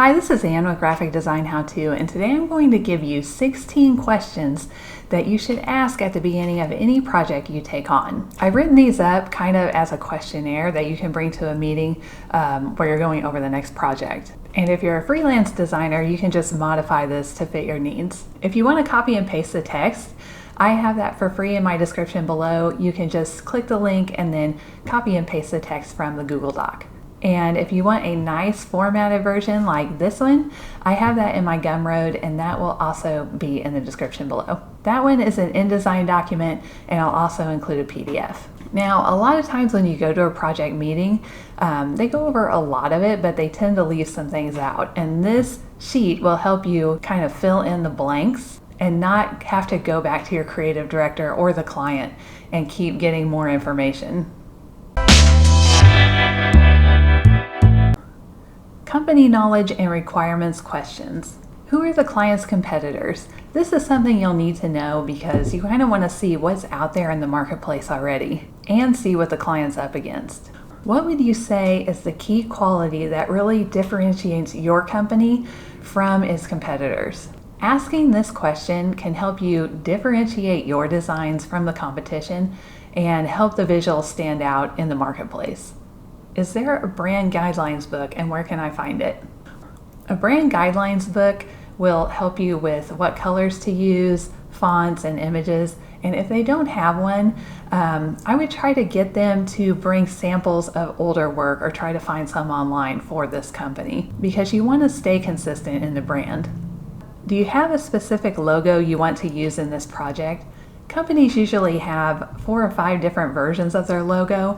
Hi, this is Ann with Graphic Design How To, and today I'm going to give you 16 questions that you should ask at the beginning of any project you take on. I've written these up kind of as a questionnaire that you can bring to a meeting where you're going over the next project. And if you're a freelance designer, you can just modify this to fit your needs. If you want to copy and paste the text, I have that for free in my description below. You can just click the link and then copy and paste the text from the Google Doc. And if you want a nice formatted version like this one, I have that in my Gumroad, and that will also be in the description below. That one is an InDesign document, and I'll also include a PDF. Now, a lot of times when you go to a project meeting, they go over a lot of it, but they tend to leave some things out. And this sheet will help you kind of fill in the blanks and not have to go back to your creative director or the client and keep getting more information. Company knowledge and requirements questions. Who are the client's competitors? This is something you'll need to know because you kind of want to see what's out there in the marketplace already and see what the client's up against. What would you say is the key quality that really differentiates your company from its competitors? Asking this question can help you differentiate your designs from the competition and help the visuals stand out in the marketplace. Is there a brand guidelines book, and where can I find it? A brand guidelines book will help you with what colors to use, fonts, and images. And if they don't have one, I would try to get them to bring samples of older work or try to find some online for this company because you want to stay consistent in the brand. Do you have a specific logo you want to use in this project? Companies usually have 4 or 5 different versions of their logo.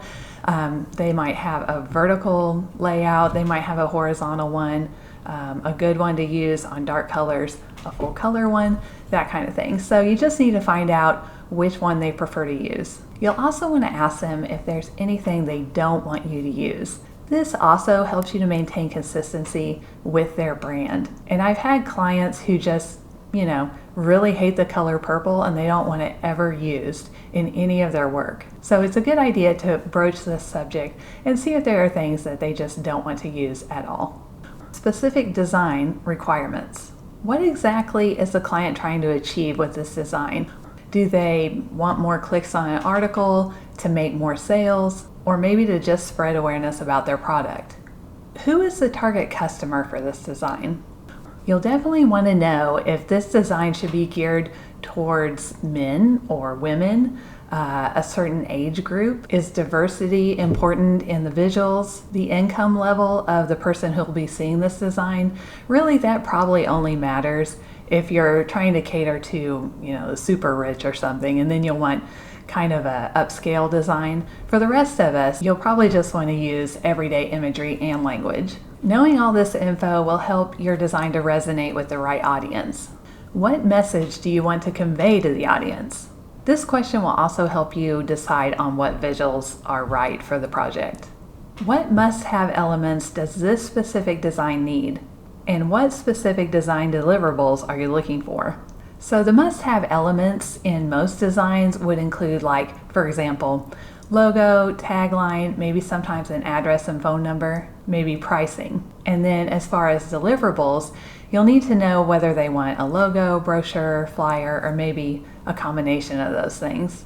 They might have a vertical layout, they might have a horizontal one, a good one to use on dark colors, a full color one, that kind of thing. So you just need to find out which one they prefer to use. You'll also want to ask them if there's anything they don't want you to use. This also helps you to maintain consistency with their brand. And I've had clients who just, really hate the color purple and they don't want it ever used in any of their work. So it's a good idea to broach this subject and see if there are things that they just don't want to use at all. Specific design requirements. What exactly is the client trying to achieve with this design? Do they want more clicks on an article, to make more sales, or maybe to just spread awareness about their product? Who is the target customer for this design? You'll definitely want to know if this design should be geared towards men or women, a certain age group. Is diversity important in the visuals? The income level of the person who will be seeing this design? Really, that probably only matters if you're trying to cater to, the super rich or something, and then you'll want kind of a upscale design. For the rest of us, you'll probably just want to use everyday imagery and language. Knowing all this info will help your design to resonate with the right audience. What message do you want to convey to the audience? This question will also help you decide on what visuals are right for the project. What must-have elements does this specific design need? And what specific design deliverables are you looking for? So the must-have elements in most designs would include, for example, logo, tagline, maybe sometimes an address and phone number, maybe pricing. And then as far as deliverables, you'll need to know whether they want a logo, brochure, flyer, or maybe a combination of those things.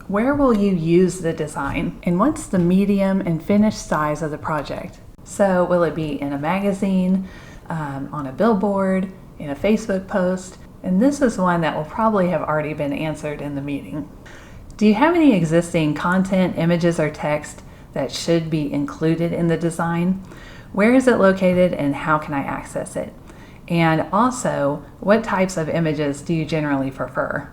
Where will you use the design? And what's the medium and finished size of the project? So will it be in a magazine, on a billboard, in a Facebook post? And this is one that will probably have already been answered in the meeting. Do you have any existing content, images, or text that should be included in the design? Where is it located and how can I access it? And also, what types of images do you generally prefer?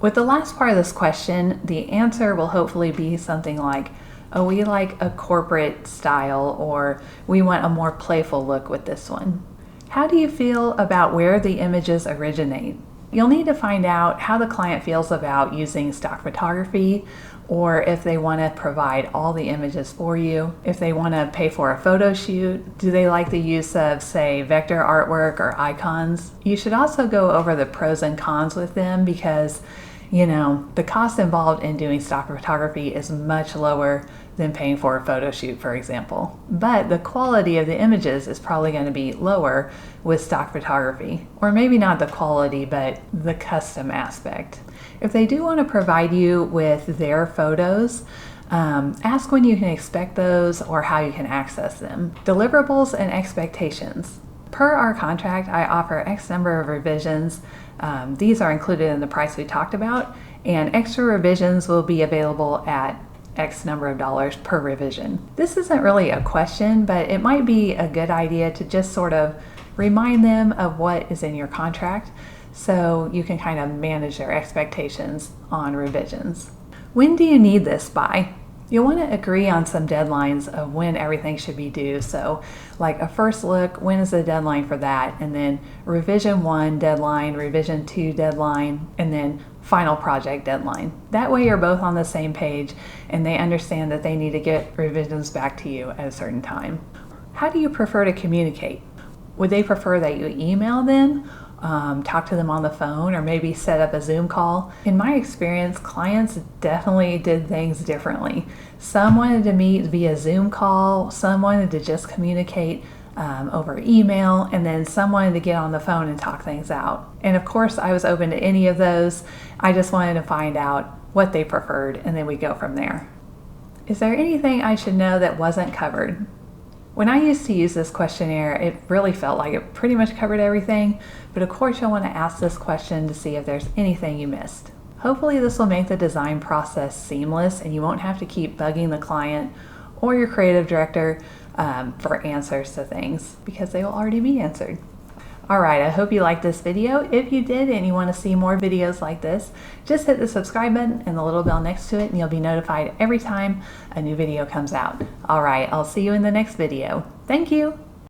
With the last part of this question, the answer will hopefully be something like, oh, we like a corporate style, or we want a more playful look with this one. How do you feel about where the images originate? You'll need to find out how the client feels about using stock photography, or if they want to provide all the images for you, if they want to pay for a photo shoot. Do they like the use of, say, vector artwork or icons? You should also go over the pros and cons with them because The cost involved in doing stock photography is much lower than paying for a photo shoot, for example. But the quality of the images is probably going to be lower with stock photography. Or maybe not the quality, but the custom aspect. If they do want to provide you with their photos, ask when you can expect those or how you can access them. Deliverables and expectations. Per our contract, I offer X number of revisions. These are included in the price we talked about, and extra revisions will be available at X number of dollars per revision. This isn't really a question, but it might be a good idea to just sort of remind them of what is in your contract so you can kind of manage their expectations on revisions. When do you need this by? You'll want to agree on some deadlines of when everything should be due. So like a first look, when is the deadline for that? And then revision 1 deadline, revision 2 deadline, and then final project deadline. That way you're both on the same page and they understand that they need to get revisions back to you at a certain time. How do you prefer to communicate? Would they prefer that you email them, talk to them on the phone, or maybe set up a Zoom call? In my experience, clients definitely did things differently. Some wanted to meet via Zoom call, some wanted to just communicate over email, and then some wanted to get on the phone and talk things out. And of course, I was open to any of those. I just wanted to find out what they preferred, and then we go from there. Is there anything I should know that wasn't covered? When I used to use this questionnaire, it really felt like it pretty much covered everything, but of course you'll want to ask this question to see if there's anything you missed. Hopefully this will make the design process seamless and you won't have to keep bugging the client or your creative director for answers to things because they will already be answered. Alright, I hope you liked this video. If you did and you want to see more videos like this, just hit the subscribe button and the little bell next to it and you'll be notified every time a new video comes out. Alright, I'll see you in the next video. Thank you!